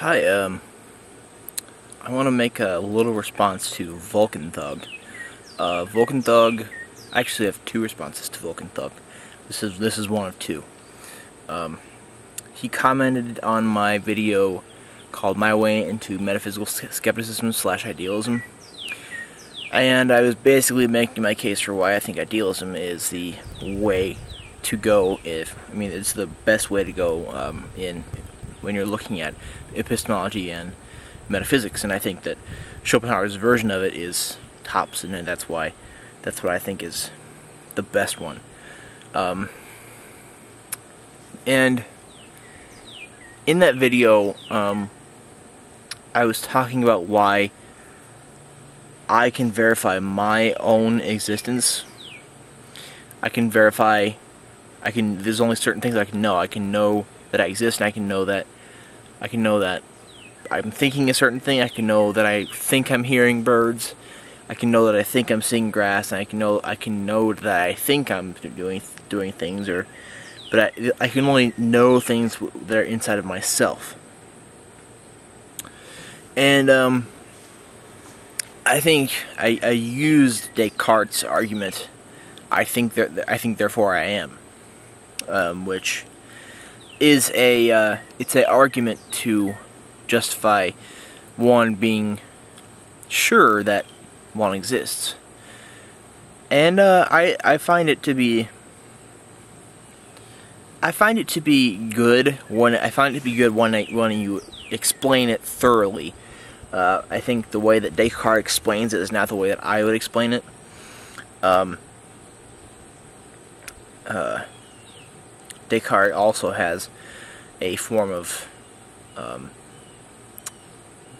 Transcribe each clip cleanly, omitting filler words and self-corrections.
Hi, I want to make a little response to vulcanthug. Vulcanthug, I actually have two responses to vulcanthug. This is one of two. He commented on my video called My Way into Metaphysical Skepticism / Idealism. And I was basically making my case for why I think idealism is the way to go. It's the best way to go when you're looking at epistemology and metaphysics, and I think that Schopenhauer's version of it is tops, and that's what I think is the best one. And in that video, I was talking about why I can verify my own existence. There's only certain things I can know. I can know that I exist, and I can know that I'm thinking a certain thing. I can know that I think I'm hearing birds. I can know that I think I'm seeing grass, and I can know that I think I'm doing things, but I can only know things that are inside of myself. And I think I used Descartes' argument. I think therefore I am, which is it's an argument to justify one being sure that one exists, and I find it to be good when you explain it thoroughly. I think the way that Descartes explains it is not the way that I would explain it. Descartes also has a form of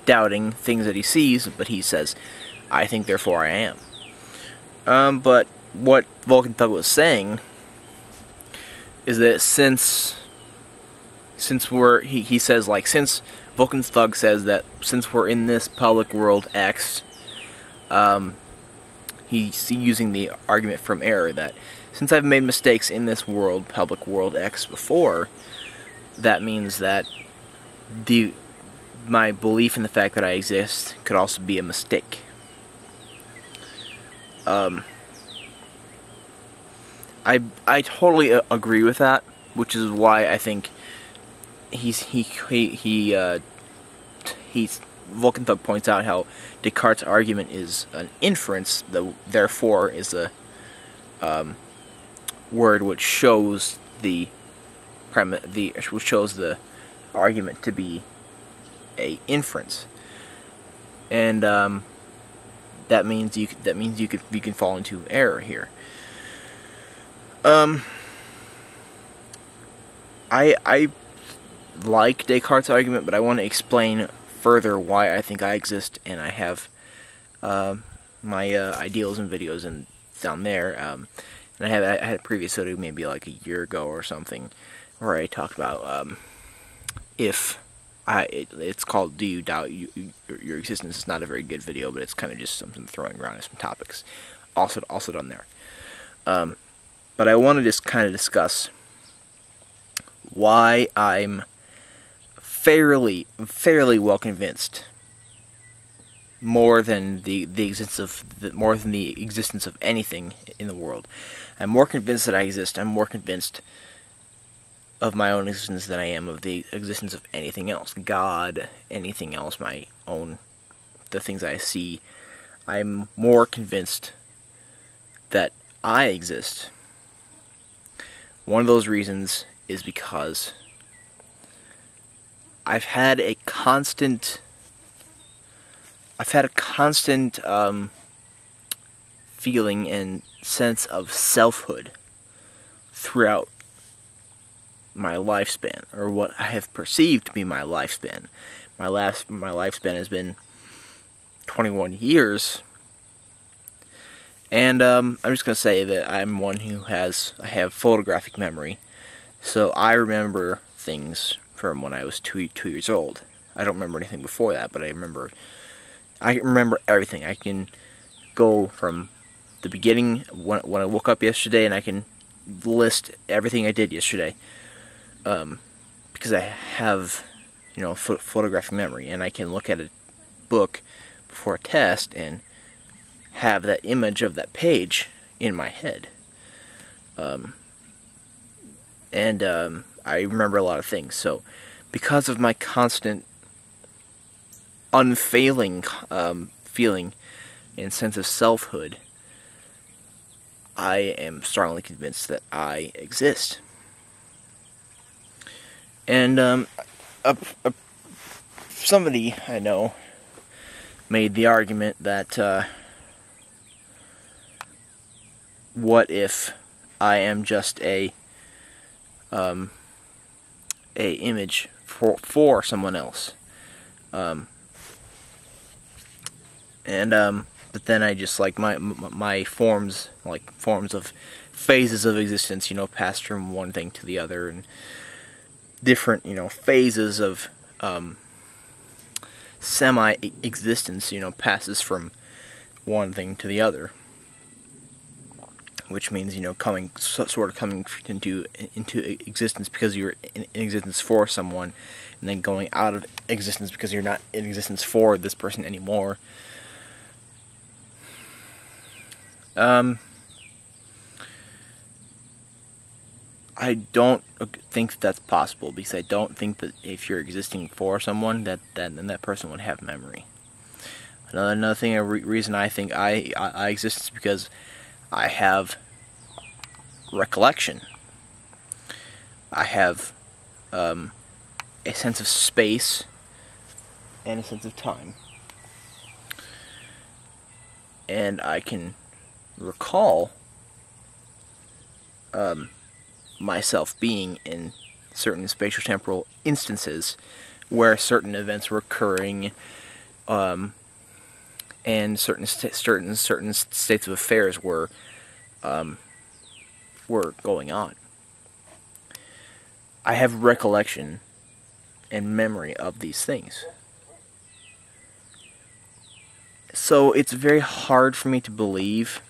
doubting things that he sees, but he says, I think therefore I am. But what vulcanthug was saying is that since vulcanthug says that since we're in this public world X, he's using the argument from error that since I've made mistakes in this world, public world X, before, that means that my belief in the fact that I exist could also be a mistake. I totally agree with that, which is why I think vulcanthug points out how Descartes' argument is an inference, therefore is a word which shows the argument to be a inference, and that means you can fall into error here. I like Descartes' argument, but I want to explain further why I think I exist, and I have my idealism videos down there, and I had a previous video maybe like a year ago or something where I talked about it's called "Do You Doubt Your Existence?" It's not a very good video, but it's kind of just something throwing around some topics. Also done there. But I want to just kind of discuss why I'm fairly well convinced, more than the existence of anything in the world. I'm more convinced that I exist. I'm more convinced of my own existence than I am of the existence of anything else. God, anything else, the things I see. I'm more convinced that I exist. One of those reasons is because I've had a constant feeling and sense of selfhood throughout my lifespan, or what I have perceived to be my lifespan. My lifespan has been 21 years, and I'm just going to say that I'm one who I have photographic memory, so I remember things from when I was 2 years old. I don't remember anything before that, but I remember everything. I can go from the beginning, when I woke up yesterday, and I can list everything I did yesterday, because I have photographic memory, and I can look at a book before a test and have that image of that page in my head. I remember a lot of things. So, because of my constant, unfailing feeling and sense of selfhood, I am strongly convinced that I exist. And somebody I know made the argument that what if I am just a image for someone else, but then I just like my forms of phases of existence, passed from one thing to the other, and different phases of semi-existence, passes from one thing to the other, which means coming into existence because you're in existence for someone, and then going out of existence because you're not in existence for this person anymore. I don't think that's possible, because I don't think that if you're existing for someone, then that person would have memory. Another thing, reason I think I exist is because I have recollection. I have a sense of space and a sense of time, and I can recall myself being in certain spatial-temporal instances where certain events were occurring, and certain states of affairs were going on. I have recollection and memory of these things. So it's very hard for me to believe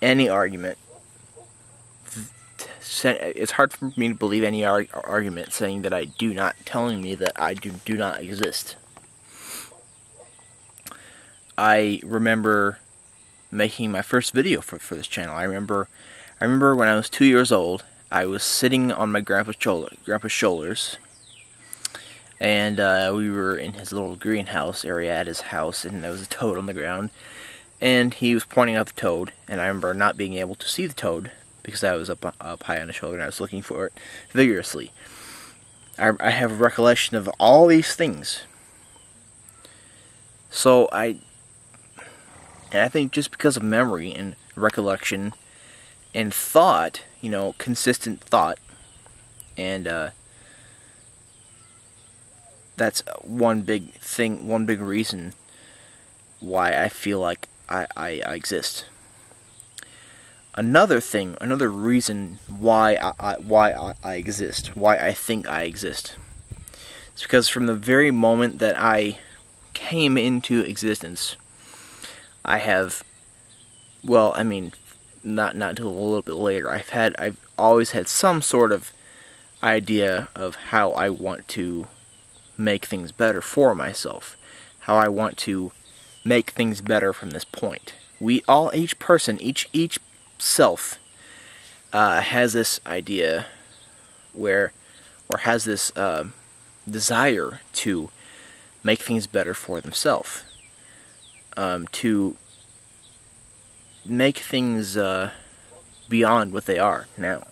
any argument. It's hard for me to believe any argument saying that telling me that I do not exist. I remember making my first video for this channel. I remember when I was 2 years old, I was sitting on my grandpa's shoulders, and we were in his little greenhouse area at his house, and there was a toad on the ground, and he was pointing out the toad, and I remember not being able to see the toad because I was up high on his shoulder and I was looking for it vigorously. I have a recollection of all these things. So I think just because of memory and recollection and thought, consistent thought, and that's one big reason why I feel like I exist. Another reason why I exist, why I think I exist, is because from the very moment that I came into existence, I have, not until a little bit later, I've always had some sort of idea of how I want to make things better for myself, how I want to make things better from this point. Each person, each self has this idea or has this desire to make things better for themselves, to make things beyond what they are now.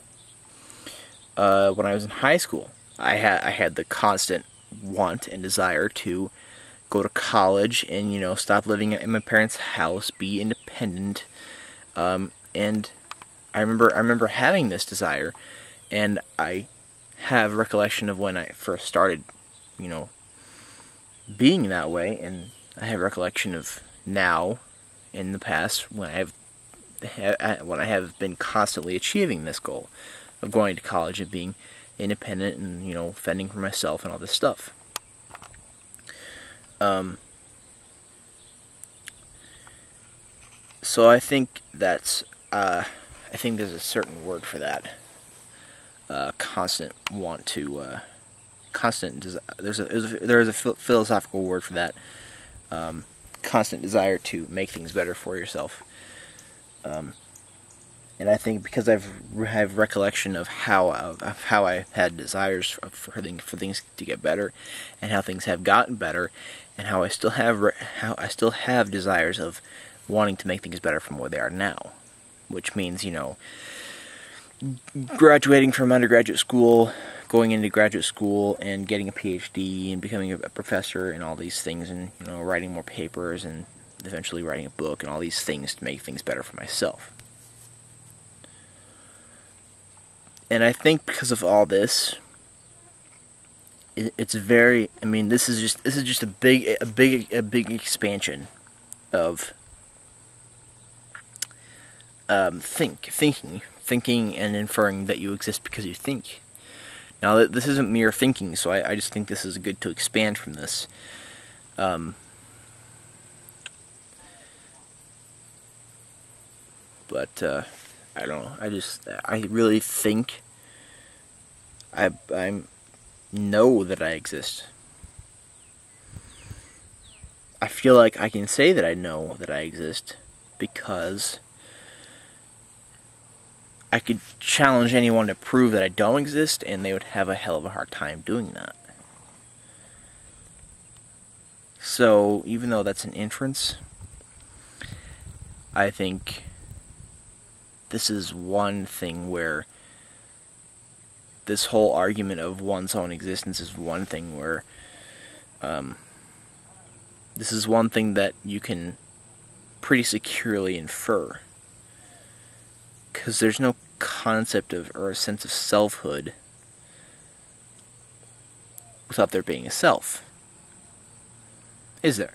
When I was in high school, I had the constant want and desire to go to college and stop living in my parents' house, be independent, and I remember having this desire, and I have recollection of when I first started, being that way, and I have recollection of now, in the past, when I have been constantly achieving this goal of going to college and being independent and fending for myself and all this stuff. So I think that's I think there's a certain word for that. Constant want to there's a philosophical word for that. Constant desire to make things better for yourself. And I think because I have recollection of how I had desires for things to get better, and how things have gotten better, and how I still have desires of wanting to make things better from where they are now, which means, you know, graduating from undergraduate school, going into graduate school, and getting a PhD, and becoming a professor, and all these things, and, you know, writing more papers, and eventually writing a book, and all these things to make things better for myself. And I think because of all this, it's very. I mean, this is just a big expansion of thinking and inferring that you exist because you think. Now, this isn't mere thinking, so I just think this is good to expand from this. But I don't know. I really think I know that I exist. I feel like I can say that I know that I exist because I could challenge anyone to prove that I don't exist, and they would have a hell of a hard time doing that. So, even though that's an inference, I think this is one thing where this whole argument of one's own existence is one thing where this is one thing that you can pretty securely infer, because there's no concept of or a sense of selfhood without there being a self, is there?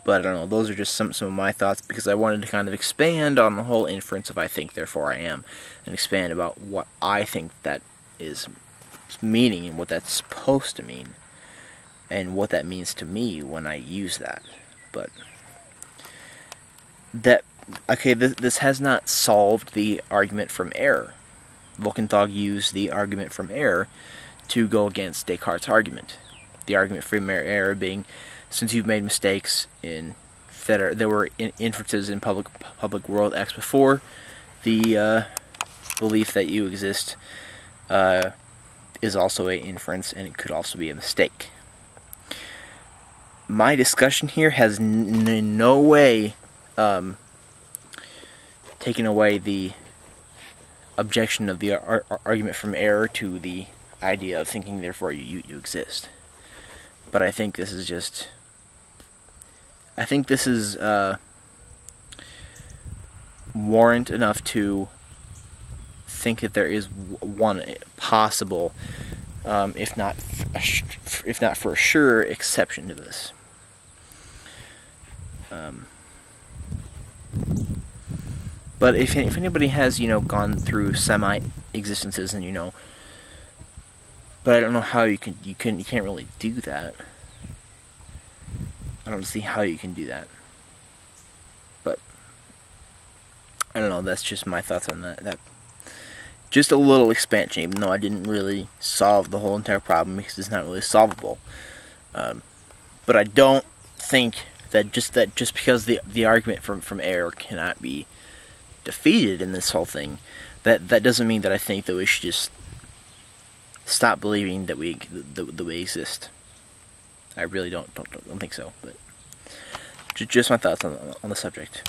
But I don't know, those are just some of my thoughts, because I wanted to kind of expand on the whole inference of I think, therefore I am, and expand about what I think that is meaning, and what that's supposed to mean, and what that means to me when I use that. But this has not solved the argument from error. Vulcanthug used the argument from error to go against Descartes' argument. The argument from error being, since you've made mistakes there were inferences in public world X before, the belief that you exist is also an inference, and it could also be a mistake. My discussion here has in no way taken away the objection of the argument from error to the idea of thinking, therefore you exist. But I think this is just... I think this is warrant enough to think that there is one possible, if not for sure, exception to this. But if anybody has, gone through semi-existences, and but I don't know how you can't really do that. I don't see how you can do that. But I don't know, that's just my thoughts on that. Just a little expansion, even though I didn't really solve the whole entire problem, because it's not really solvable. But I don't think that just because the argument from error cannot be defeated in this whole thing, that doesn't mean that I think that we should just stop believing that we exist. I really don't think so, but just my thoughts on the subject.